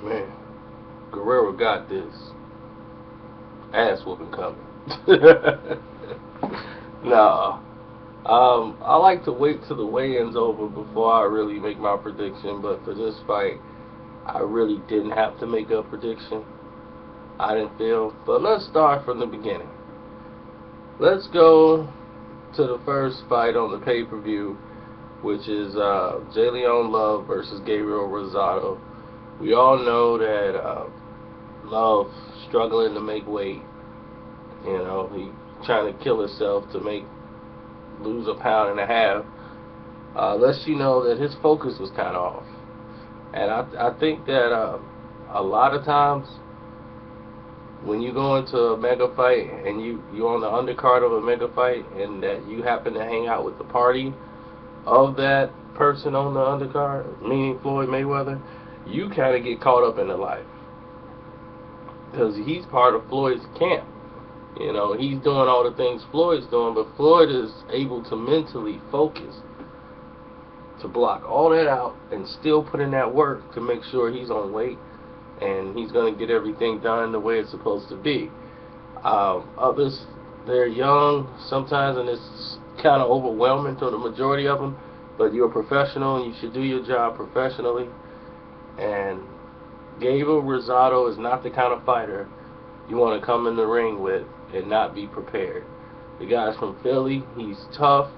Man, Guerrero got this ass whooping coming. Nah. I like to wait till the weigh-in's over before I really make my prediction, but for this fight, I really didn't have to make a prediction. I didn't feel. But let's start from the beginning. Let's go to the first fight on the pay-per-view, which is Jalen Love versus Gabriel Rosado. We all know that Love struggling to make weight. You know, he trying to kill himself to lose a pound and a half. Lets you know that his focus was kind of off. And I think that a lot of times when you go into a mega fight and you're on the undercard of a mega fight and that you happen to hang out with the party of that person on the undercard, meaning Floyd Mayweather, you kind of get caught up in the life because he's part of Floyd's camp. You know, he's doing all the things Floyd's doing, but Floyd is able to mentally focus to block all that out and still put in that work to make sure he's on weight and he's going to get everything done the way it's supposed to be. Others, they're young sometimes, and it's kind of overwhelming to the majority of them, but you're a professional and you should do your job professionally. And Gabriel Rosado is not the kind of fighter you want to come in the ring with and not be prepared. The guy's from Philly. He's tough.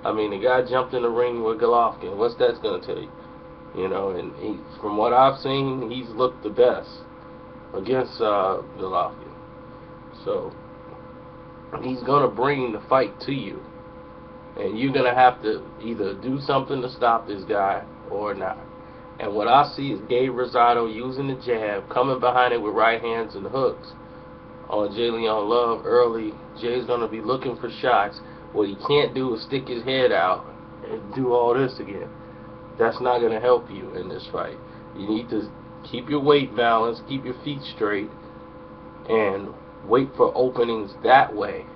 I mean, the guy jumped in the ring with Golovkin. What's that going to tell you? You know, and from what I've seen, he's looked the best against Golovkin. So he's going to bring the fight to you. And you're going to have to either do something to stop this guy or not. And what I see is Gabe Rosado using the jab, coming behind it with right hands and hooks on Jalen Love early. Jay's going to be looking for shots. What he can't do is stick his head out and do all this again. That's not going to help you in this fight. You need to keep your weight balanced, keep your feet straight, and wait for openings that way.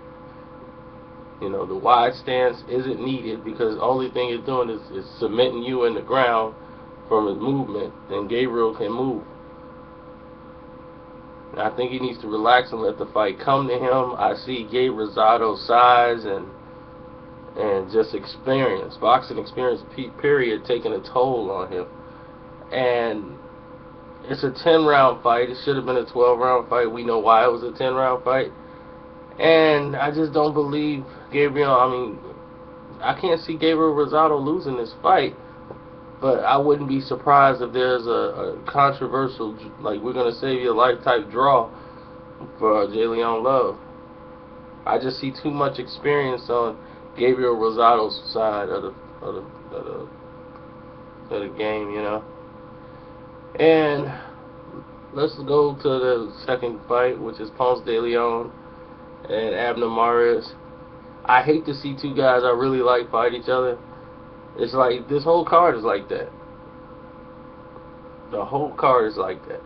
You know, the wide stance isn't needed because the only thing it's doing is cementing you in the ground from his movement, and Gabriel can move. And I think he needs to relax and let the fight come to him. I see Gabe Rosado's size and just experience, boxing experience period, taking a toll on him. And it's a 10-round fight. It should have been a 12-round fight. We know why it was a 10-round fight. And I just don't believe Gabriel. I mean, I can't see Gabriel Rosado losing this fight. But I wouldn't be surprised if there's a controversial, like, we're going to save your life type draw for Jalen Love. I just see too much experience on Gabriel Rosado's side of the game, you know. And let's go to the second fight, which is Ponce de Leon and Abner Mares. I hate to see two guys I really like fight each other. It's like this whole card is like that. The whole card is like that.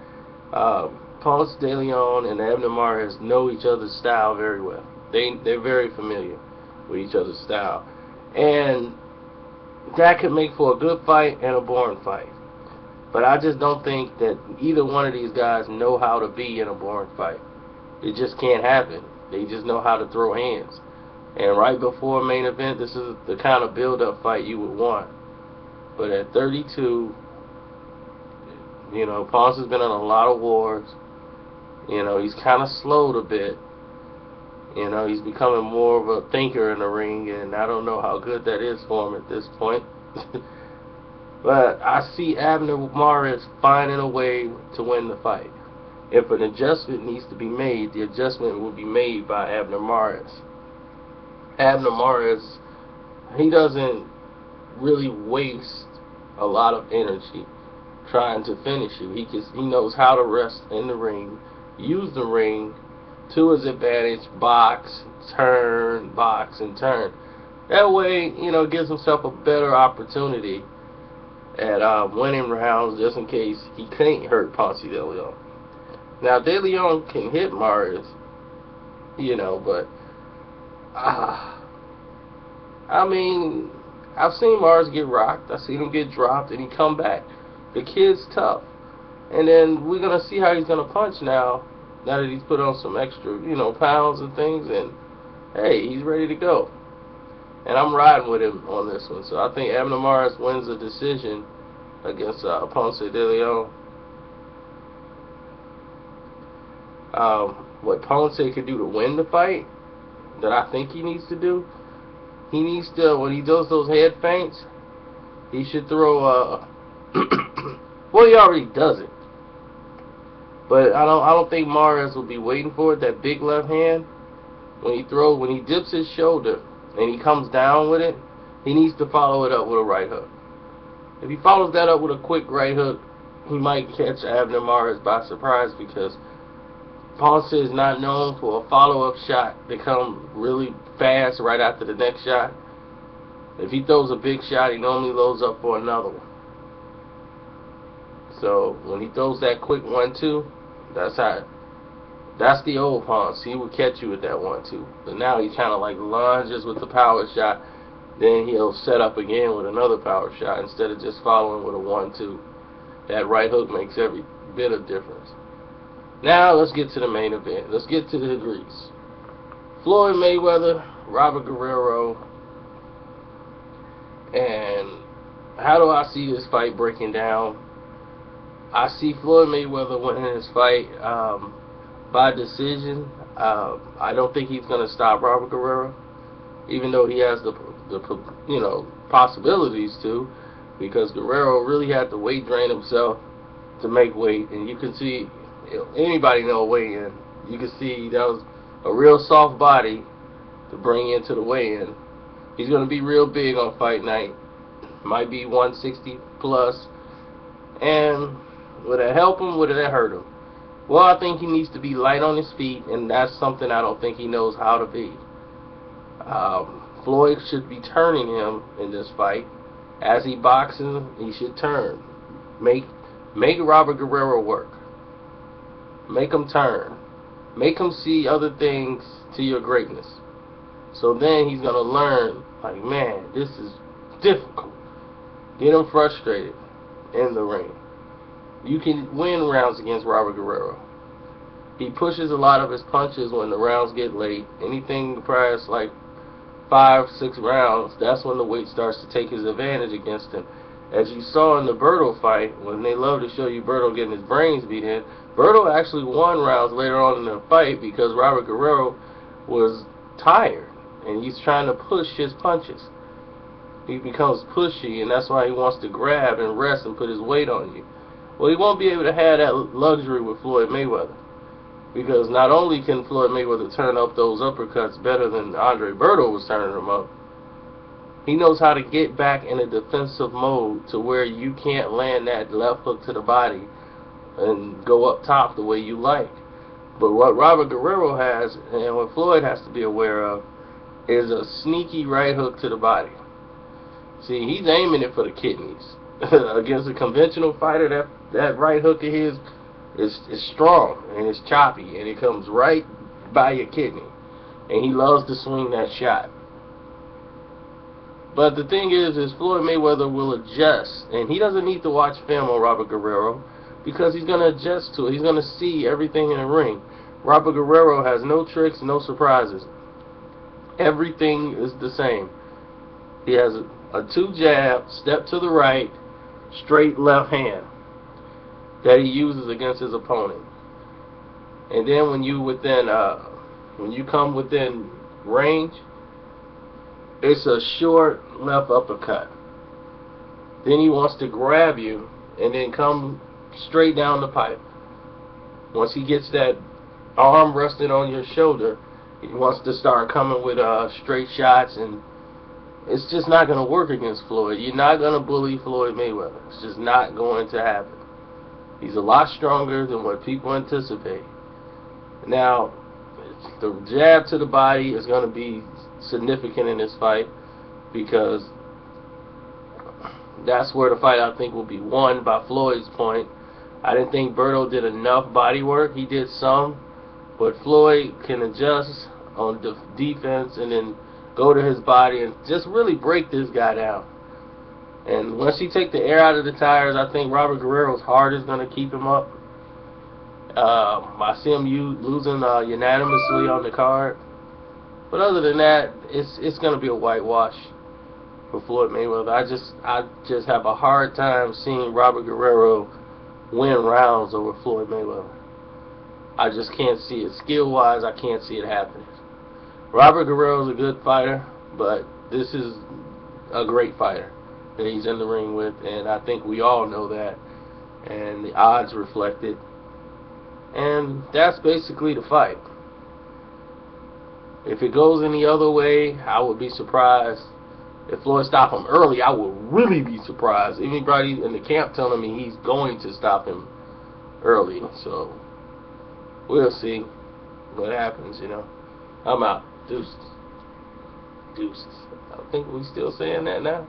Ponce de Leon and Abner Mares know each other's style very well. They're very familiar with each other's style, and that could make for a good fight and a boring fight. But I just don't think that either one of these guys know how to be in a boring fight. It just can't happen. They just know how to throw hands. And right before a main event, this is the kind of build-up fight you would want. But at 32, you know, Ponce has been in a lot of wars. You know, he's kind of slowed a bit. You know, he's becoming more of a thinker in the ring, and I don't know how good that is for him at this point. But I see Abner Mares finding a way to win the fight. If an adjustment needs to be made, the adjustment will be made by Abner Mares. Abner Mares, he doesn't really waste a lot of energy trying to finish you. He knows how to rest in the ring, use the ring to his advantage, box, turn, box, and turn. That way, you know, gives himself a better opportunity at winning rounds just in case he can't hurt Ponce de Leon. Now, de Leon can hit Mares, you know, but I mean, I've seen Mares get rocked. I've seen him get dropped, and he come back. The kid's tough. And then we're gonna see how he's gonna punch now. Now that he's put on some extra, pounds and things, and hey, he's ready to go. And I'm riding with him on this one. So I think Abner Mares wins the decision against Ponce de Leon. What Ponce could do to win the fight, that I think he needs to do, he needs to, when he does those head feints, he should throw well, he already does it, but I don't think Mares will be waiting for it. That big left hand, when he dips his shoulder and he comes down with it, he needs to follow it up with a right hook. If he follows that up with a quick right hook, he might catch Abner Mares by surprise, because Ponce is not known for a follow-up shot that comes really fast right after the next shot. If he throws a big shot, he normally loads up for another one. So when he throws that quick 1-2, that's the old Ponce. He would catch you with that 1-2. But now he kind of like lunges with the power shot. Then he'll set up again with another power shot instead of just following with a 1-2. That right hook makes every bit of difference. Now let's get to the main event. Let's get to the degrees. Floyd Mayweather, Robert Guerrero. And how do I see this fight breaking down? I see Floyd Mayweather winning this fight by decision. I don't think he's going to stop Robert Guerrero, even though he has the possibilities to, because Guerrero really had to weight drain himself to make weight. And you can see, anybody know weigh-in, you can see that was a real soft body to bring into the weigh-in. He's going to be real big on fight night. Might be 160 plus. And would it help him? Would it hurt him? Well, I think he needs to be light on his feet, and that's something I don't think he knows how to be. Floyd should be turning him in this fight. As he boxes, he should turn. Make Robert Guerrero work. Make him turn. Make him see other things to your greatness. So then he's going to learn, like, man, this is difficult. Get him frustrated in the ring. You can win rounds against Robert Guerrero. He pushes a lot of his punches when the rounds get late. Anything past like 5-6 rounds, that's when the weight starts to take his advantage against him. As you saw in the Berto fight, when they love to show you Berto getting his brains beat in, Berto actually won rounds later on in the fight because Robert Guerrero was tired and he's trying to push his punches. He becomes pushy, and that's why he wants to grab and rest and put his weight on you. Well, he won't be able to have that luxury with Floyd Mayweather, because not only can Floyd Mayweather turn up those uppercuts better than Andre Berto was turning them up, he knows how to get back in a defensive mode to where you can't land that left hook to the body and go up top the way you like. But what Robert Guerrero has, and what Floyd has to be aware of, is a sneaky right hook to the body. See, he's aiming it for the kidneys. Against a conventional fighter, that right hook of his is strong and it's choppy, and it comes right by your kidney. And he loves to swing that shot. But the thing is Floyd Mayweather will adjust, and he doesn't need to watch film on Robert Guerrero, because he's going to adjust to it. He's going to see everything in the ring. Robert Guerrero has no tricks, no surprises. Everything is the same. He has a 2 jab, step to the right, straight left hand that he uses against his opponent. And then when you come within range, it's a short left uppercut. Then he wants to grab you and then come straight down the pipe. Once he gets that arm resting on your shoulder, he wants to start coming with straight shots, and it's just not going to work against Floyd. You're not going to bully Floyd Mayweather. It's just not going to happen. He's a lot stronger than what people anticipate. Now, the jab to the body is going to be significant in this fight, because that's where the fight, I think, will be won by Floyd's point. I didn't think Berto did enough body work. He did some, but Floyd can adjust on defense and then go to his body and just really break this guy down. And once he take the air out of the tires, I think Robert Guerrero's heart is going to keep him up. I see him losing unanimously on the card. But other than that, it's going to be a whitewash for Floyd Mayweather. I just have a hard time seeing Robert Guerrero win rounds over Floyd Mayweather. I just can't see it. Skill-wise, I can't see it happening. Robert Guerrero's a good fighter, but this is a great fighter that he's in the ring with, and I think we all know that, and the odds reflect it. And that's basically the fight. If it goes any other way, I would be surprised. If Floyd stopped him early, I would really be surprised. Everybody in the camp telling me he's going to stop him early. So, we'll see what happens, you know. I'm out. Deuces. I think we still saying that now.